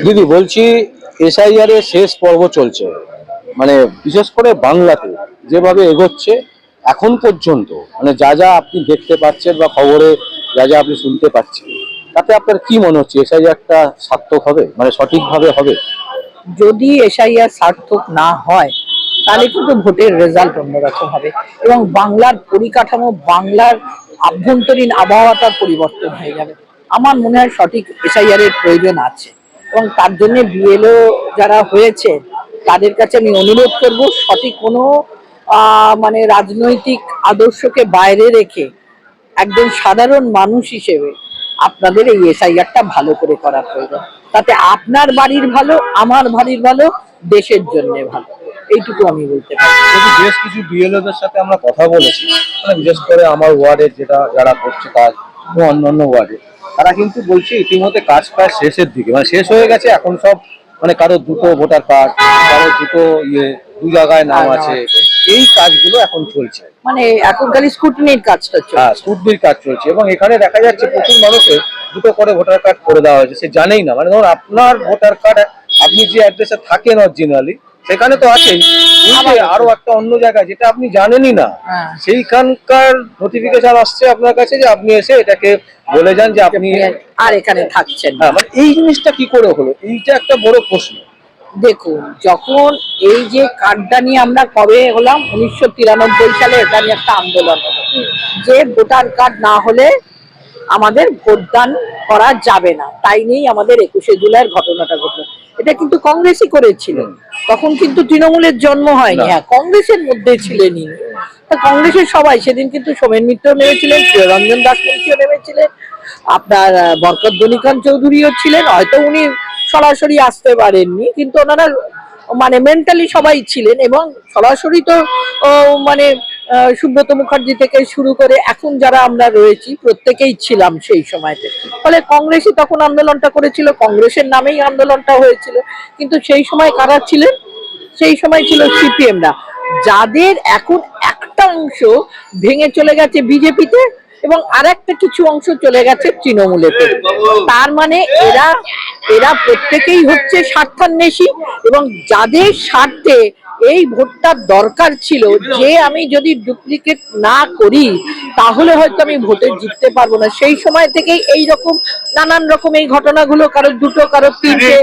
দিদি বলছি, এসআইআর এর শেষ পর্ব চলছে, মানে বিশেষ করে বাংলাতে যেভাবে এগোচ্ছে এখন পর্যন্ত, মানে যা যা আপনি দেখতে পাচ্ছেন বা খবরে যা যা আপনি শুনতে পাচ্ছেন, তাতে আপনার কি মনে হচ্ছে এসআইআরটা সার্থক হবে, মানে সঠিকভাবে হবে? যদি এসআইআর সার্থক না হয় তাহলে কিন্তু ভোটের রেজাল্ট অন্যরকম হবে এবং বাংলার পরিকাঠামো, বাংলার আভ্যন্তরীণ আবহাওয়াটার পরিবর্তন হয়ে যাবে। আমার মনে হয় সঠিক এসআইআর এর প্রয়োজন আছে এবং তার জন্য বিএলও যারা হয়েছে তাদের কাছে আমি অনুরোধ করব, সঠিক কোনো মানে রাজনৈতিক আদর্শকে বাইরে রেখে একজন সাধারণ মানুষ হিসেবে আপনাদের এই এসআইআরটা ভালো করে করা প্রয়োজন। তাতে আপনার বাড়ির ভালো, আমার বাড়ির ভালো, দেশের জন্য ভালো, এইটুকু আমি বলতে পারি। বেশ কিছু বিএলওদের সাথে আমরা কথা বলেছি, মানে বিশেষ করে আমার ওয়ার্ডের যেটা যারা করছে কাজ এবং অন্যান্য ওয়ার্ডে, তারা কিন্তু বলছে ইতিমধ্যে কাজ প্রায় শেষের দিকে, মানে শেষ হয়ে গেছে। এখন সব মানে কারো দুটো ভোটার কার্ড, কারো দুটো দু জায়গায় নাম আছে, এই কাজগুলো এখন চলছে। মানে এখন খালি স্কুটিনির কাজটা চলছে। হ্যাঁ, স্কুটিনির কাজ চলছে এবং এখানে দেখা যাচ্ছে প্রচুর মানুষের দুটো করে ভোটার কার্ড করে দেওয়া হয়েছে, সে জানেই না। মানে ধরুন আপনার ভোটার কার্ড আপনি যে অ্যাড্রেসে থাকেন অরিজিনালি সেখানে তো আছেই, আরো একটা অন্য জায়গায় যেটা আপনি জানেনই না, সেইখানকার নোটিফিকেশন আসছে আপনার কাছে যে আপনি এসে এটাকে বলে যান যে আপনি আর এখানে থাকছেন। হ্যাঁ, মানে এই জিনিসটা কি করে হলো, এইটা একটা বড় প্রশ্ন। দেখুন, যখন এই যে কার্ডটা নিয়ে আমরা কবে হলাম 1993 সালে, এটা নিয়ে একটা আন্দোলন হলো যে ভোটার কার্ড না হলে আমাদের ভোটদান করা যাবে না, তাই নিয়েই আমাদের 21শে জুলাইয়ের ঘটনাটা ঘটলো। এটা কিন্তু কংগ্রেসই করেছিল, তখন কিন্তু তৃণমূলের জন্ম হয়নি। হ্যাঁ, কংগ্রেসের মধ্যে ছিলেনই, তা কংগ্রেসের সবাই সেদিন কিন্তু সোমেন মিত্র নেমেছিলেন, প্রিয়রঞ্জন দাস মুন্সিও নেমেছিলেন, আপনার বরকত গনি খান চৌধুরীও ছিলেন। হয়তো উনি সরাসরি আসতে পারেননি, কিন্তু ওনারা মানে মেন্টালি সবাই ছিলেন এবং সরাসরি তো মানে সুব্রত মুখার্জি থেকে শুরু করে এখন যারা আমরা রয়েছি প্রত্যেকেই ছিলাম সেই সময়তে। ফলে কংগ্রেসই তখন আন্দোলনটা করেছিল, কংগ্রেসের নামেই আন্দোলনটা হয়েছিল। কিন্তু সেই সময় কারা ছিলেন? সেই সময় ছিল সিপিএমরা, যাদের এখন একটা অংশ ভেঙে চলে গেছে বিজেপিতে এবং আর একটা কিছু অংশ চলে গেছে তৃণমূলেতে। তার মানে এরা এরা প্রত্যেকেই হচ্ছে স্বার্থান্বেষী এবং যাদের স্বার্থে এই ভোটটার দরকার ছিল যে আমি যদি ডুপ্লিকেট না করি তাহলে হয়তো আমি ভোটে জিততে পারবো না, সেই সময় থেকেই এই রকম নানান রকম এই ঘটনাগুলো, কারোর দুটো, কারোর তিনটে,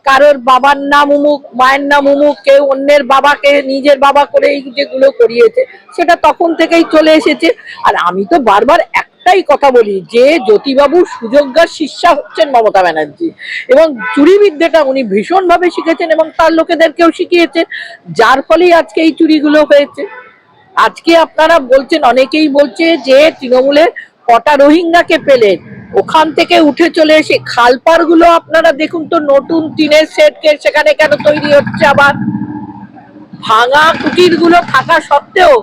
কারোর বাবার নাম উমুক, মায়ের নাম উমুক, কেউ অন্যের বাবাকে নিজের বাবা করে এই যেগুলো করিয়েছে সেটা তখন থেকেই চলে এসেছে। আর আমি তো বারবার একটাই কথা বলি যে জ্যোতিবাবুর সুযোগ্যার শিষ্যা হচ্ছেন মমতা ব্যানার্জি এবং চুরিবিদ্যাটা উনি ভীষণভাবে শিখেছেন এবং তার লোকেদেরকেও শিখিয়েছেন, যার ফলেই আজকে এই চুরিগুলো হয়েছে। আজকে আপনারা বলছেন, অনেকেই বলছে যে তৃণমূলের কটা রোহিঙ্গাকে পেলেন, ওখান থেকে উঠে চলে এসে খালপাড় গুলো আপনারা দেখুন তো, নতুন টিনের সেটকে সেখানে কেন তৈরি হচ্ছে? আবার ভাঙা কুটির গুলো থাকা সত্ত্বেও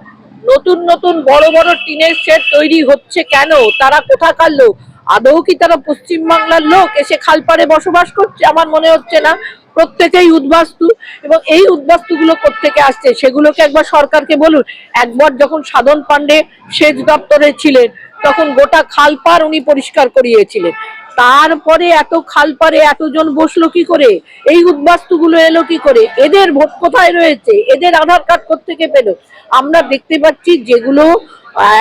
নতুন নতুন বড় বড় টিনের সেট তৈরি হচ্ছে কেন? তারা কোথাকার লোক? আদৌ কি তারা পশ্চিমবাংলার লোক এসে খালপাড়ে বসবাস করছে? আমার মনে হচ্ছে না। প্রত্যেকেই উদ্বাস্তু এবং এই উদ্বাস্তুগুলো কোত্থেকে আসছে সেগুলোকে একবার সরকারকে বলুন। একবার যখন সাধন পান্ডে সেচ দপ্তরে ছিলেন তখন গোটা খালপাড় উনি পরিষ্কার করিয়েছিলেন, তারপরে এত খালপাড়ে এতজন বসলো কি করে? এই উদ্বাস্তুগুলো এলো কি করে? এদের ভোট কোথায় রয়েছে? এদের আধার কার্ড কোত্থেকে পেলো? আমরা দেখতে পাচ্ছি যেগুলো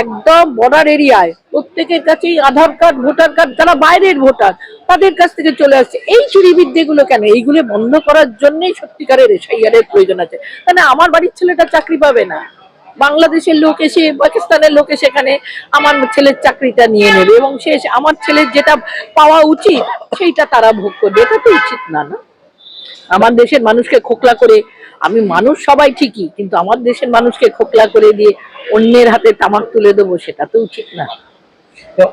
একদম বর্ডার এরিয়ায় প্রত্যেকের কাছেই আধার কার্ড, ভোটার কার্ড, যারা বাইরের ভোটার তাদের কাছ থেকে চলে আসছে। এই চুরি বিদ্যেগুলো কেন? এইগুলো বন্ধ করার জন্যই সত্যিকারের এসআইআর এর প্রয়োজন আছে। মানে আমার বাড়ির ছেলেটা চাকরি পাবে না, বাংলাদেশের লোক এসে, পাকিস্তানের লোক এসে এখানে আমার ছেলের চাকরিটা নিয়ে নেবে এবং সে আমার ছেলের যেটা পাওয়া উচিত সেইটা তারা ভোগ করবে। এটা তো উচিত না। না, আমার দেশের মানুষকে খোকলা করে, আমি মানুষ সবাই ঠিকই, কিন্তু আমার দেশের মানুষকে খোকলা করে দিয়ে অন্যের হাতে তামাক তুলে দেবো, সেটা তো উচিত না।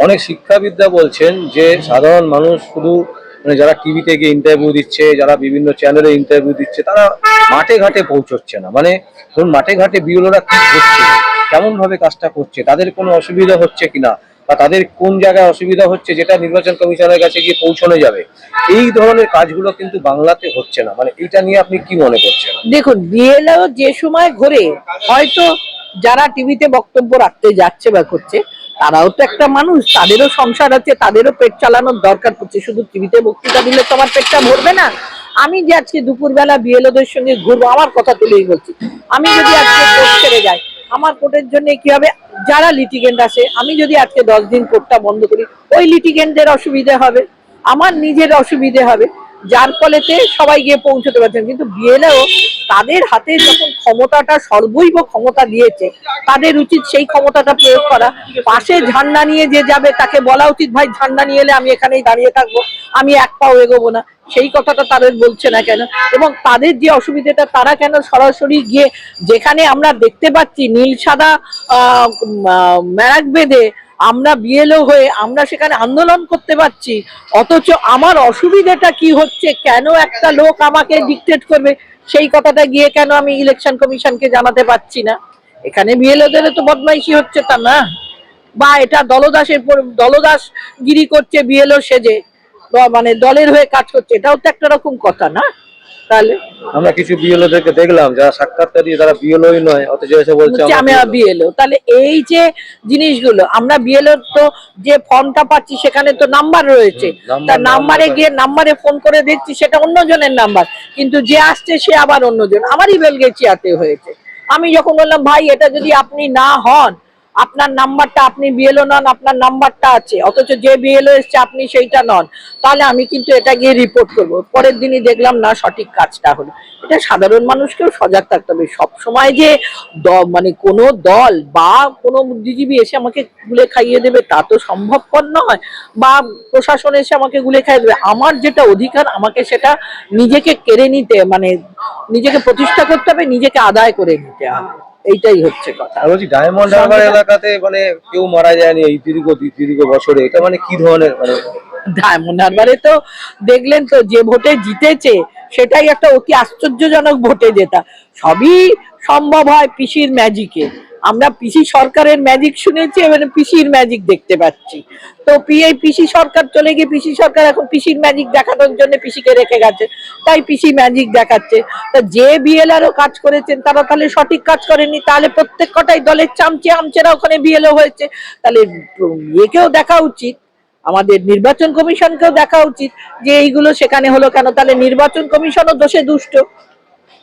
অনেক শিক্ষাবিদরা বলছেন যে সাধারণ মানুষ শুধু মানে যারা টিভিতে গিয়ে ইন্টারভিউ দিচ্ছে, যারা বিভিন্ন চ্যানেলে ইন্টারভিউ দিচ্ছে, তারা মাঠে ঘাটে পৌঁছচ্ছে না। মানে ধরুন মাঠে ঘাটে বিএলওরা কি করছে, কেমন ভাবে কাজটা করছে, তাদের কোনো অসুবিধা হচ্ছে কিনা, বা তাদের কোন জায়গায় অসুবিধা হচ্ছে যেটা নির্বাচন কমিশনের কাছে গিয়ে পৌঁছানো যাবে, এই ধরনের কাজগুলো কিন্তু বাংলাতে হচ্ছে না। মানে এটা নিয়ে আপনি কি মনে করছেন? দেখুন, বিএলও যে সময় ঘুরে, হয়তো যারা টিভিতে বক্তব্য রাখতে যাচ্ছে বা করছে তারাও তো একটা মানুষ, তাদেরও সংসার আছে, তাদেরও পেট চালানোর দরকার পড়ছে। শুধু টিভিতে বক্তৃতা দিলে তো আমার পেটটা ভরবে না। আমি যে আজকে দুপুরবেলা বিএলওদের সঙ্গে ঘুরবো, আমার কথা তুলেই বলছি, আমি যদি আজকে কোর্ট ছেড়ে যাই, আমার কোর্টের জন্য কি হবে? যারা লিটিগেন্ট আসে, আমি যদি আজকে 10 দিন কোর্টটা বন্ধ করি, ওই লিটিগেন্টদের অসুবিধে হবে, আমার নিজের অসুবিধে হবে, যার ফলেতে সবাই গিয়ে পৌঁছতে পারছেন। কিন্তু বিএলও তাদের হাতে যখন ক্ষমতাটা, সর্বৈব ক্ষমতা দিয়েছে, তাদের উচিত সেই ক্ষমতাটা প্রয়োগ করা। পাশে ঝান্ডা নিয়ে যে যাবে তাকে বলা উচিত, ভাই ঝান্ডা নিয়ে এলে আমি এখানেই দাঁড়িয়ে থাকবো, আমি এক পাও এগোবো না। সেই কথাটা তাদের বলছে না কেন? এবং তাদের যে অসুবিধাটা, তারা কেন সরাসরি গিয়ে, যেখানে আমরা দেখতে পাচ্ছি নীল সাদা ম্যারাক বেঁধে আমরা বিএলও হয়ে আমরা সেখানে আন্দোলন করতে পারছি, অথচ আমার অসুবিধাটা কি হচ্ছে, কেন একটা লোক আমাকে ডিকটেট করবে, সেই কথাটা গিয়ে কেন আমি ইলেকশন কমিশনকে জানাতে পারছি না? এখানে বিএলওদের তো বদমাইশি হচ্ছে, তা না? বা এটা দলদাসগিরি করছে বিএলও সেজে, মানে দলের হয়ে কাজ করছে, এটাও তো একটা রকম কথা না? তাহলে আমরা কিছু বিএলওদেরকে দেখলাম যারা সাক্ষাৎকার দিয়ে তারা বিএলওই নয়, অথচ এসে বলছে আমি বিএলও। তাহলে এই যে জিনিসগুলো, আমরা বিএলও তো যে ফর্মটা পাচ্ছি সেখানে তো নাম্বার রয়েছে, তার নাম্বারে গিয়ে নাম্বারে ফোন করে দেখছি সেটা অন্যজনের নাম্বার, কিন্তু যে আসছে সে আবার অন্যজন। আমারই বেলগেছিয়াতে হয়েছে। আমি যখন বললাম ভাই এটা যদি আপনি না হন, আপনার নাম্বারটা, আপনি বিএলও নন, আপনার নাম্বারটা আছে, অথচ যে বিএলও এসছে আপনি সেইটা নন, তাহলে আমি কিন্তু এটা গিয়ে রিপোর্ট করবো। পরের দিনই দেখলাম না, সঠিক কাজটা হলো। এটা সাধারণ মানুষকেও সজাগ থাকতে হবে। সবসময় যে মানে কোনো দল বা কোনো বুদ্ধিজীবী এসে আমাকে গুলে খাইয়ে দেবে তা তো সম্ভবপর নয়, বা প্রশাসন এসে আমাকে গুলে খাইয়ে দেবে। আমার যেটা অধিকার, আমাকে সেটা নিজেকে কেড়ে নিতে, মানে নিজেকে প্রতিষ্ঠা করতে হবে, নিজেকে আদায় করে নিতে হবে। এইটাই হচ্ছে কথা। আর বলছি ডায়মন্ড হারবার এলাকাতে মানে কেউ মারা যায়নি এই দীর্ঘ বছরে, এটা মানে কি ধরনের? মানে ডায়মন্ড হারবারে তো দেখলেন তো, যে ভোটে জিতেছে সেটাই একটা অতি আশ্চর্যজনক ভোটে জেতা। সবই সম্ভব হয় পিসির ম্যাজিকে। আমরা পিসি সরকারের ম্যাজিক শুনেছি, এবারে পিসির ম্যাজিক দেখতে পাচ্ছি। তো পিসি সরকার চলে গিয়ে পিসি সরকার এখন পিসির ম্যাজিক দেখানোর জন্য পিসিকে রেখে গেছে, তাই পিসি ম্যাজিক দেখাচ্ছে। তা যে বিএলআরও কাজ করেছেন তারা তাহলে সঠিক কাজ করেননি, তাহলে প্রত্যেক কটাই দলের চামচে আমচেরা ওখানে বিএলও হয়েছে। তাহলে একেও দেখা উচিত, আমাদের নির্বাচন কমিশনকেও দেখা উচিত যে এইগুলো সেখানে হলো কেন। তাহলে নির্বাচন কমিশনও দোষে দুষ্ট,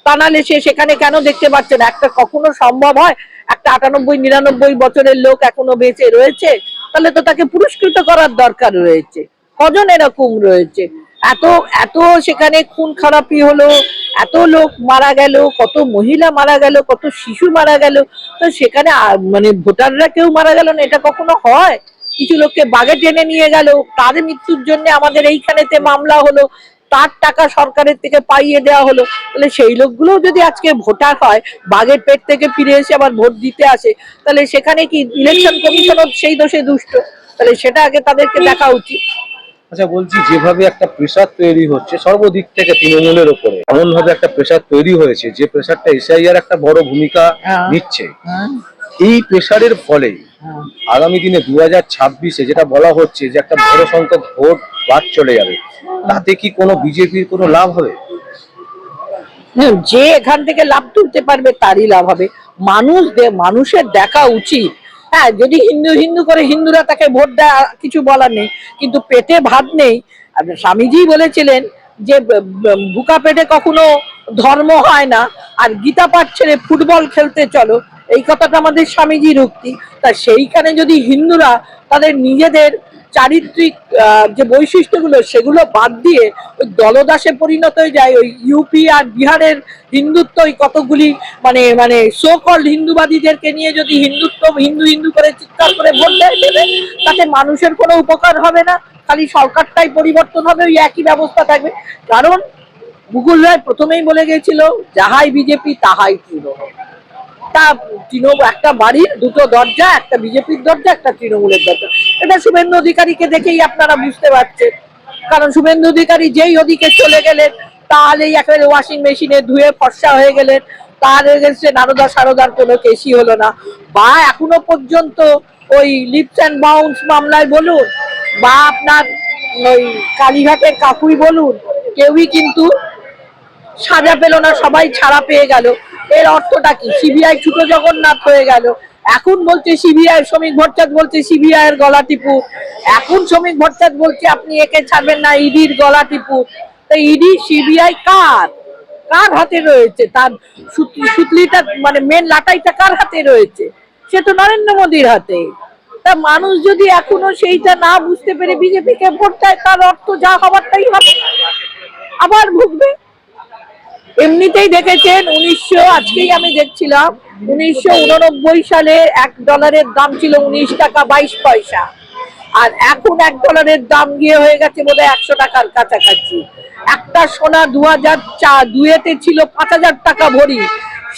তা নাহলে সে সেখানে কেন দেখতে পাচ্ছে না? একটা কখনো সম্ভব হয় একটা 98-99 বছরের লোক এখনো বেঁচে রয়েছে, তাহলে তো তাকে পুরস্কৃত করার দরকার রয়েছে। কজন এরকম রয়েছে? এত এত সেখানে খুন খারাপি হলো, এত লোক মারা গেল, কত মহিলা মারা গেল, কত শিশু মারা গেল, তো সেখানে মানে ভোটাররা কেউ মারা গেল না, এটা কখনো হয়? কিছু লোককে বাগে টেনে নিয়ে গেল, তার মৃত্যুর জন্য আমাদের এইখানেতে মামলা হলো, তার টাকা সরকারের থেকে পাইয়ে দেওয়া হলো। তাহলে সেই লোকগুলো যদি আজকে ভোটার হয়, বাঘের পেট থেকে ফিরে এসে আবার ভোট দিতে আসে, তাহলে সেখানে কি ইলেকশন কমিশনও সেই দোষে দুষ্ট? তাহলে সেটা আগে তাদেরকে দেখা উচিত। আচ্ছা বলছি, যেভাবে একটা প্রেসার তৈরি হচ্ছে সর্বদিক থেকে তৃণমূলের উপরে, এমন ভাবে একটা প্রেসার তৈরি হয়েছে যে প্রেসারটা এসআইআর একটা বড় ভূমিকা নিচ্ছে, এই প্রেসারের ফলে আগামী দিনে 2026-এ যেটা বলা হচ্ছে যে একটা বড় সংখ্যক ভোট বাদ চলে যাবে, তাতে কি কোনো বিজেপির কোনো লাভ হবে? যে এখান থেকে লাভ তুলতে পারবে তারই লাভ হবে। মানুষের দেখা উচিত, হ্যাঁ, যদি হিন্দু হিন্দু করে হিন্দুরা তাকে ভোট দেয়, কিছু বলার নেই, কিন্তু পেটে ভাত নেই। স্বামীজি বলেছিলেন যে ভুকা পেটে কখনো ধর্ম হয় না, আর গীতা পাঠ ছেড়ে ফুটবল খেলতে চলো, এই কথাটা আমাদের স্বামীজির উক্তি। তা সেইখানে যদি হিন্দুরা তাদের নিজেদের চারিত্রিক যে বৈশিষ্ট্যগুলো সেগুলো বাদ দিয়ে ওই দলদাসে পরিণত হয়ে যায়, ওই ইউপি আর বিহারের হিন্দুত্ব, ওই কতগুলি মানে মানে সো কল্ড হিন্দুবাদীদেরকে নিয়ে যদি হিন্দুত্ব হিন্দু হিন্দু করে চিৎকার করে ভোট দেবে, তাতে মানুষের কোনো উপকার হবে না, খালি সরকারটাই পরিবর্তন হবে, ওই একই ব্যবস্থা থাকবে। কারণ মুকুল রায় প্রথমেই বলে গেছিল, যাহাই বিজেপি তাহাই তৃণমূল। তা তৃণমূল একটা বাড়ির দুটো দরজা, একটা বিজেপির দরজা, একটা তৃণমূলের দরজা। এটা শুভেন্দু অধিকারীকে দেখেই আপনারা বুঝতে পারছেন। কারণ শুভেন্দু অধিকারী যেই ওদিকে চলে গেলেন, তাহলেই একেবারে ওয়াশিং মেশিনে ধুয়ে ফর্সা হয়ে গেলেন, তার এগেন্সে নারদা সারদার কোনো কেসই হলো না। বা এখনো পর্যন্ত ওই লিপস অ্যান্ড বাউন্স মামলায় বলুন, বা আপনার ওই কালীঘাটের কাকুই বলুন, কেউই কিন্তু সাজা পেল না, সবাই ছাড়া পেয়ে গেল। এর অর্থটা কি? সিবিআই ছোট জগন্নাথ হয়ে গেল। এখন বলছে সিবিআই, শ্রমিক ভট্টাচার্য বলছে সিবিআই এর গলা টিপু, এখন শ্রমিক ভট্টাচার্য বলছে আপনি একে ছাড়বেন না, ইডির গলা টিপু। তো ইডি সিবিআই কার কার হাতে রয়েছে? তার সুতলিটা মানে মেন লাটাইটা কার হাতে রয়েছে? সে তো নরেন্দ্র মোদীর হাতে। তা মানুষ যদি এখনো সেইটা না বুঝতে পেরে বিজেপি কে ভোট দেয়, তার অর্থ যা হবার তাই হবে, আবার ভুগবে। এমনিতেই দেখেছেন আজকেই আমি দেখছিলাম 1989 সালে $1 দাম ছিল 19 টাকা 22 পয়সা, আর এখন $1 দাম গিয়ে হয়ে গেছে বোধহয় 100 টাকার কাছাকাছি। একটা সোনা 2002-তে ছিল 5000 টাকা ভরি,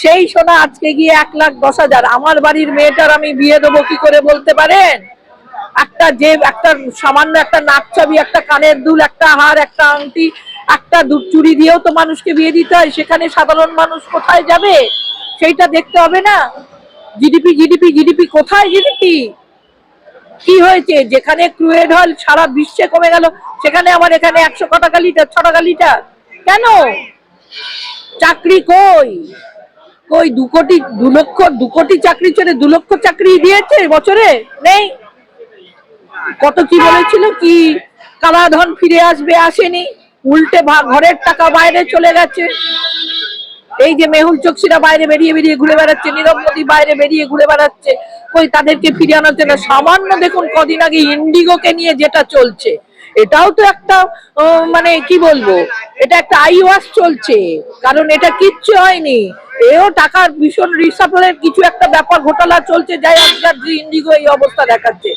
সেই সোনা আজকে গিয়ে 1,10,000। আমার বাড়ির মেয়েটার আমি বিয়ে দেবো কি করে বলতে পারেন? একটা সামান্য একটা নাকছাবি, একটা কানের দুল, একটা হার, একটা আংটি, একটা চুড়ি দিয়েও তো মানুষকে বিয়ে দিতে হয়। সেখানে সাধারণ মানুষ কোথায় যাবে সেইটা দেখতে হবে না? জিডিপি জিডিপি জিডিপি কোথায়? জিডিপি কি হয়েছে? যেখানে ক্রুড অয়েল সারা বিশ্বে কমে গেল, সেখানে আমার এখানে 100 টাকা লিটার, 6 টাকা লিটার কেন? চাকরি কই? কই 2 কোটি চাকরি ছেড়ে 2 লক্ষ চাকরি দিয়েছে বছরে? নেই। কত কি বলেছিল, কি কালাধন ফিরে আসবে, আসেনি, উল্টে ঘরের টাকা বাইরে চলে গেছে। এই যে মেহুল চোকসিরা বাইরে বেরিয়ে বেরিয়ে ঘুরে বেড়াচ্ছে, নীরব মোদী বাইরে বেরিয়ে ঘুরে বেড়াচ্ছে, কই তাদেরকে ফিরিয়ে আনার জন্য? সামান্য দেখুন কদিন আগে ইন্ডিগোকে নিয়ে যেটা চলছে, এটাও তো একটা মানে কি বলবো, এটা একটা আই ওয়াশ চলছে, কারণ এটা কিচ্ছু হয়নি। এও টাকার ভীষণ রিসাফলের কিছু একটা ব্যাপার ঘোটালা চলছে, যাই আজকাল ইন্ডিগো এই অবস্থা দেখাচ্ছে।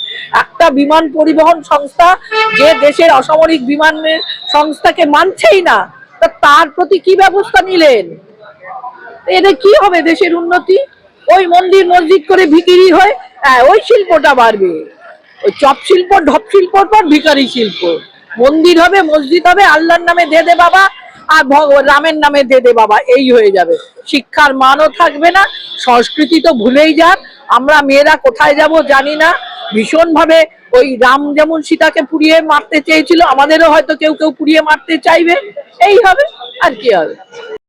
একটা বিমান পরিবহন সংস্থা যে দেশের অসামরিক বিমান সংস্থাকে মানছেই না, তা তার প্রতি কি ব্যবস্থা নিলেন? এতে কি হবে দেশের উন্নতি? ওই মন্দির মসজিদ করে ভিখিরি হয়ে ওই শিল্পটা বাড়বে, ওই চপ শিল্প, ঢপ শিল্পর পর ভিখারি শিল্প। মন্দির হবে, মসজিদ হবে, আল্লাহর নামে দে দে বাবা, আর রামের নামে দে দে বাবা, এই হয়ে যাবে। শিক্ষার মানও থাকবে না, সংস্কৃতি তো ভুলেই যান। আমরা মেয়েরা কোথায় যাব জানি না। ভীষণ ভাবে ওই রাম যেমন সীতাকে পুড়িয়ে মারতে চেয়েছিল, আমাদেরও হয়তো কেউ কেউ পুড়িয়ে মারতে চাইবে, এই হবে, আর কি হবে।